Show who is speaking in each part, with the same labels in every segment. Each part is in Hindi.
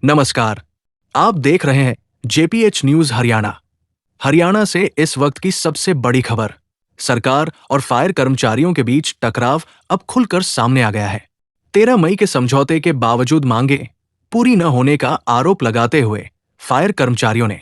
Speaker 1: नमस्कार। आप देख रहे हैं जेपीएच न्यूज हरियाणा। हरियाणा से इस वक्त की सबसे बड़ी खबर। सरकार और फायर कर्मचारियों के बीच टकराव अब खुलकर सामने आ गया है। 13 मई के समझौते के बावजूद मांगे पूरी न होने का आरोप लगाते हुए फायर कर्मचारियों ने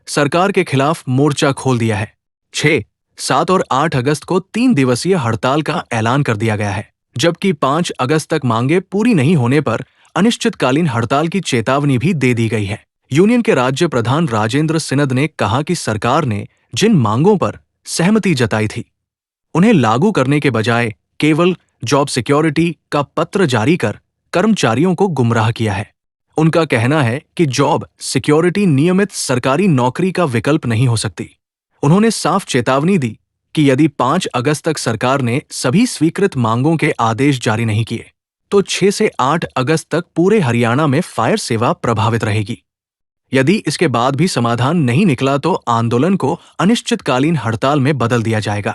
Speaker 1: सरकार के खिलाफ मोर्चा खोल दिया है। 6, 7 और 8 अगस्त को 3 दिवसीय हड़ताल का ऐलान कर दिया गया है, जबकि 5 अगस्त तक मांगे पूरी नहीं होने पर अनिश्चितकालीन हड़ताल की चेतावनी भी दे दी गई है। यूनियन के राज्य प्रधान राजेंद्र सिनद ने कहा कि सरकार ने जिन मांगों पर सहमति जताई थी, उन्हें लागू करने के बजाय केवल जॉब सिक्योरिटी का पत्र जारी कर कर्मचारियों को गुमराह किया है। उनका कहना है कि जॉब सिक्योरिटी नियमित सरकारी नौकरी का विकल्प नहीं हो सकती। उन्होंने साफ चेतावनी दी कि यदि 5 अगस्त तक सरकार ने सभी स्वीकृत मांगों के आदेश जारी नहीं किए, तो 6 से 8 अगस्त तक पूरे हरियाणा में फायर सेवा प्रभावित रहेगी। यदि इसके बाद भी समाधान नहीं निकला तो आंदोलन को अनिश्चितकालीन हड़ताल में बदल दिया जाएगा।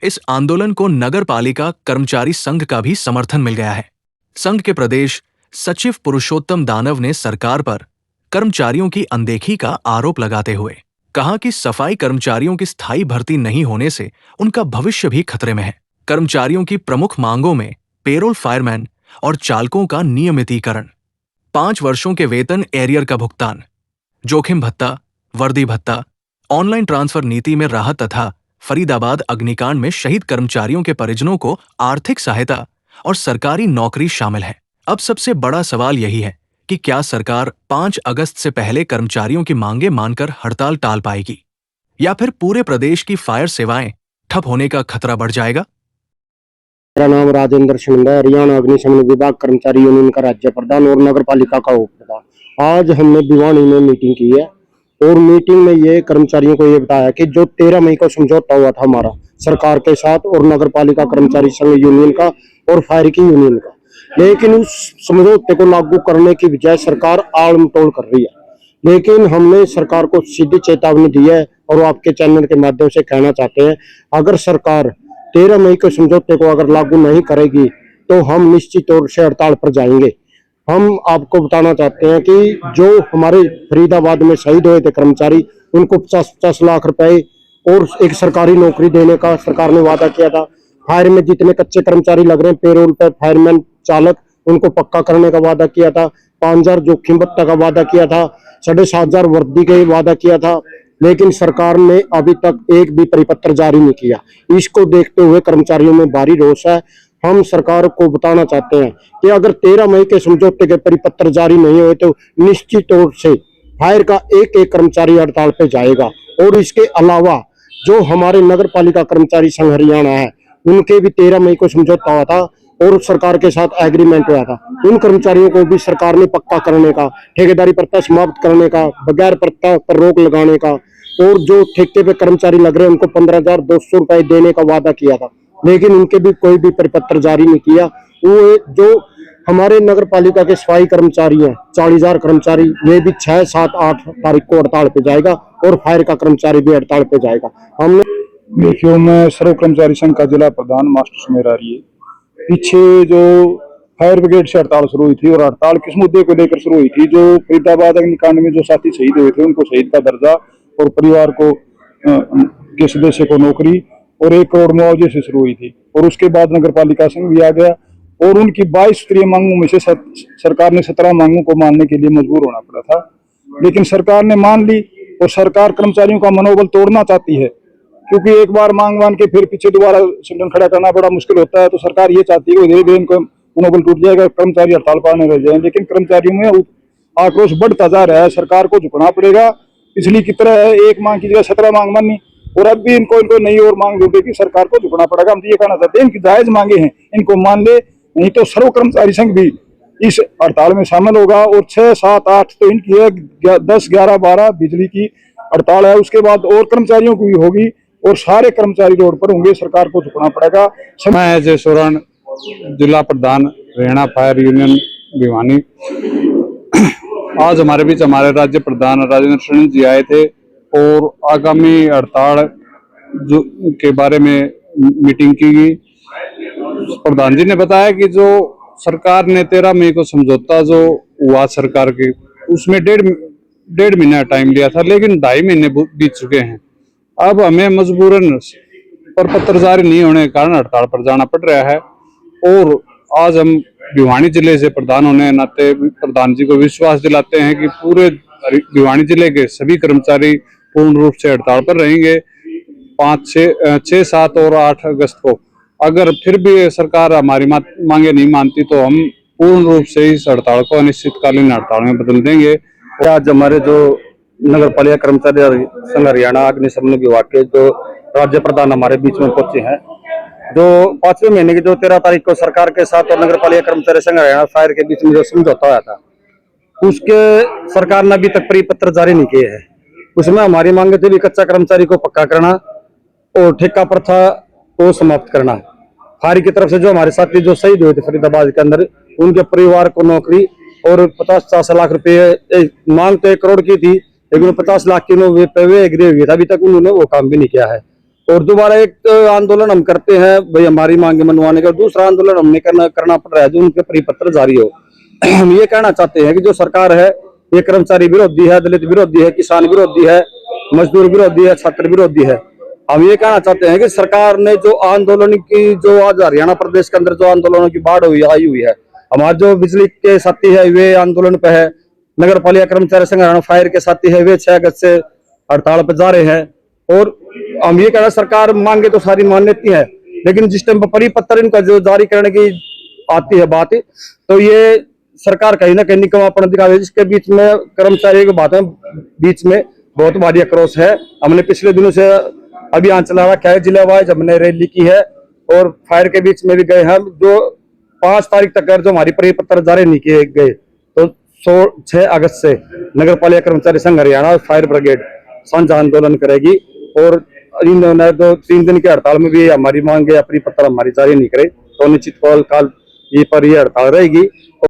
Speaker 1: इस आंदोलन को नगर पालिका कर्मचारी संघ का भी समर्थन मिल गया है। संघ के प्रदेश सचिव पुरुषोत्तम दानव ने सरकार पर कर्मचारियों की अनदेखी का आरोप लगाते हुए कहा कि सफाई कर्मचारियों की स्थायी भर्ती नहीं होने से उनका भविष्य भी खतरे में है। कर्मचारियों की प्रमुख मांगों में पेरोल फायरमैन और चालकों का नियमितीकरण, 5 वर्षों के वेतन एरियर का भुगतान, जोखिम भत्ता, वर्दी भत्ता, ऑनलाइन ट्रांसफर नीति में राहत तथा फरीदाबाद अग्निकांड में शहीद कर्मचारियों के परिजनों को आर्थिक सहायता और सरकारी नौकरी शामिल है। अब सबसे बड़ा सवाल यही है कि क्या सरकार 5 अगस्त से पहले कर्मचारियों की मांगे मानकर हड़ताल टाल पाएगी या फिर पूरे प्रदेश की फायर सेवाएं ठप होने का खतरा बढ़ जाएगा।
Speaker 2: मेरा नाम राजेंद्र सिंह है, हरियाणा अग्निशमन विभाग कर्मचारी यूनियन का राज्य प्रधान और नगर पालिका का उप प्रधान। आज हमने भिवानी में मीटिंग की है और मीटिंग में ये कर्मचारियों को ये बताया कि जो 13 मई को समझौता हुआ था हमारा सरकार के साथ और नगर पालिका कर्मचारी संघ यूनियन का और फायर की यूनियन का, लेकिन उस समझौते को लागू करने की बजाय सरकार आल मटोल कर रही है। लेकिन हमने सरकार को सीधी चेतावनी दी है और आपके चैनल के माध्यम से कहना चाहते हैं, अगर सरकार 13 मई के समझौते को अगर लागू नहीं करेगी तो हम निश्चित तौर से हड़ताल पर जाएंगे। हम आपको बताना चाहते हैं कि जो हमारे फरीदाबाद में शहीद हुए थे कर्मचारी, उनको 50-50 लाख रुपए और एक सरकारी नौकरी देने का सरकार ने वादा किया था। फायर में जितने कच्चे कर्मचारी लग रहे हैं पेरोल पर, फायरमैन, चालक, उनको पक्का करने का वादा किया था। 5,000 जोखिम भत्ता का वादा किया था। 7,500 वर्दी का वादा किया था। लेकिन सरकार ने अभी तक एक भी परिपत्र जारी नहीं किया। इसको देखते हुए कर्मचारियों में भारी रोष है। हम सरकार को बताना चाहते हैं कि अगर 13 मई के समझौते के परिपत्र जारी नहीं हुए तो निश्चित तौर से फायर का एक एक कर्मचारी हड़ताल पे जाएगा। और इसके अलावा जो हमारे नगर पालिका कर्मचारी संघ हरियाणा है, उनके भी 13 मई को समझौता हुआ था और सरकार के साथ एग्रीमेंट हुआ था। उन कर्मचारियों को भी सरकार ने पक्का करने का, ठेकेदारी प्रथा समाप्त करने का, बगैर प्रथा पर रोक लगाने का और जो ठेके पे कर्मचारी लग रहे हैं उनको 15,200 रुपए देने का वादा किया था। लेकिन उनके भी कोई भी परिपत्र जारी नहीं किया। वो जो हमारे नगर पालिका के सफाई कर्मचारी हैं, 40,000 कर्मचारी, ये भी 6, 7, 8 तारीख को हड़ताल पे जाएगा और फायर का कर्मचारी भी हड़ताल पे जाएगा। हमने
Speaker 3: देखियो, मैं सर्व कर्मचारी संघ का जिला प्रधान मास्टर सुमेर आ रही है। पीछे जो फायर ब्रिगेड से हड़ताल शुरू हुई थी और हड़ताल किस मुद्दे को लेकर शुरू हुई थी, जो फरीदाबाद अग्निकांड में जो साथी शहीद हुए थे उनको शहीद का दर्जा और परिवार को के सदस्य को नौकरी और 1 करोड़ मुआवजे से शुरू हुई थी। और उसके बाद नगर पालिका संघ भी आ गया और उनकी 22 सूत्रीय मांगों में से सरकार ने 17 मांगों को मानने के लिए मजबूर होना पड़ा था। लेकिन सरकार ने मान ली और सरकार कर्मचारियों का मनोबल तोड़ना चाहती है, क्योंकि एक बार मांग मान के फिर पीछे दोबारा संगठन खड़ा करना बड़ा मुश्किल होता है। तो सरकार ये चाहती है कि धीरे धीरे इनको मनोबल टूट जाएगा, कर्मचारी हड़ताल पर आने लग जाए। लेकिन कर्मचारियों में आक्रोश बढ़ता जा रहा है। सरकार को झुकना पड़ेगा। पिछली की तरह एक मांग की जगह 17 मांग मानी और अब भी इनको नई और मांग ढूंढेगी, सरकार को झुकना पड़ेगा। हम तो ये कहना चाहते हैं इनकी जायज मांगे हैं, इनको मान ले, नहीं तो सर्व कर्मचारी संघ भी इस हड़ताल में शामिल होगा। और 6, 7, 8 तो इनकी है, 10, 11, 12 बिजली की हड़ताल है। उसके बाद और कर्मचारियों की होगी और सारे कर्मचारी रोड पर होंगे। सरकार को झुकना पड़ेगा।
Speaker 4: मैं अजय सोरण, जिला प्रधान हरियाणा फायर यूनियन भिवानी। आज हमारे बीच हमारे राज्य प्रधान राजेंद्र सिंह जी आए थे और आगामी हड़ताल के बारे में मीटिंग की गई। प्रधान जी ने बताया कि जो सरकार ने 13 मई को समझौता जो हुआ सरकार के उसमें डेढ़ महीना टाइम लिया था, लेकिन 2.5 महीने बीत चुके हैं। अब हमें मजबूरन प्रपत्र जारी नहीं होने के कारण हड़ताल पर जाना पड़ रहा है। और आज हम भिवानी जिले से प्रधान होने के नाते प्रधान जी को विश्वास दिलाते हैं कि पूरे भिवानी जिले के सभी कर्मचारी पूर्ण रूप से हड़ताल पर रहेंगे 5, 6, 7 और 8 अगस्त को। अगर फिर भी सरकार हमारी मांगे नहीं मानती तो हम पूर्ण रूप से इस हड़ताल को अनिश्चितकालीन हड़ताल में बदल देंगे।
Speaker 2: आज हमारे जो नगर पालिका कर्मचारी संघ हरियाणा अग्निशमन विभाग के जो राज्य प्रधान हमारे बीच में पहुंचे हैं, जो 5वें महीने की जो 13 तारीख को सरकार के साथ और नगर पालिका कर्मचारी संघ हरियाणा फायर के बीच में जो समझौता हुआ था, उसके सरकार ने अभी तक परिपत्र जारी नहीं किए हैं। उसमें हमारी मांग थी भी कच्चा कर्मचारी को पक्का करना और ठेका प्रथा को समाप्त करना। फायर की तरफ से जो हमारे साथी जो शहीद हुए थे फरीदाबाद के अंदर, उनके परिवार को नौकरी और 50-50 लाख रुपए मांग तो 1 करोड़ की थी, लेकिन 50 लाख की वे एग्री हुए थे। अभी तक उन्होंने वो काम भी नहीं किया है। और दोबारा एक आंदोलन हम करते हैं भाई हमारी मांगे मनवाने का, दूसरा आंदोलन हमने करना पड़ रहा है जो उनके परिपत्र जारी हो। हम ये कहना चाहते हैं कि जो सरकार है ये कर्मचारी विरोधी है, दलित विरोधी है, किसान विरोधी है, मजदूर विरोधी है, छात्र विरोधी है। हम ये कहना चाहते हैं कि सरकार ने जो आंदोलन की जो आज हरियाणा प्रदेश के अंदर जो आंदोलनों की बाढ़ आई हुई है, हमारे जो बिजली के साथी है वे आंदोलन पे है, नगर पालिका कर्मचारी संघ हरियाणा फायर के साथी है वे 6 अगस्त से हड़ताल पर जा रहे हैं। और हम ये कह रहे हैं सरकार मांगे तो सारी मान लेती है, लेकिन जिस टाइम पर परिपत्र इनका जो जारी करने की आती है बात, तो ये सरकार कहीं ना कहीं निकम्मापन दिखा रही है, जिसके बीच में कर्मचारियों की बातों बीच में बहुत भारी आक्रोश है। हमने पिछले दिनों से अभियान चला रखा है, जिला वाइज हमने रैली की है और फायर के बीच में भी गए हैं। जो 5 तारीख तक जो हमारी परिपत्र जारी नहीं किए गए, तो 6 अगस्त से नगर पालिका कर्मचारी संघ हरियाणा फायर ब्रिगेड साझा आंदोलन करेगी। और इन्होंने तो 3 दिन की हड़ताल में भी हमारी मांगे परिपत्र हमारी जारी नहीं करे तो निश्चित काल ये पर यह हड़ताल रहेगी।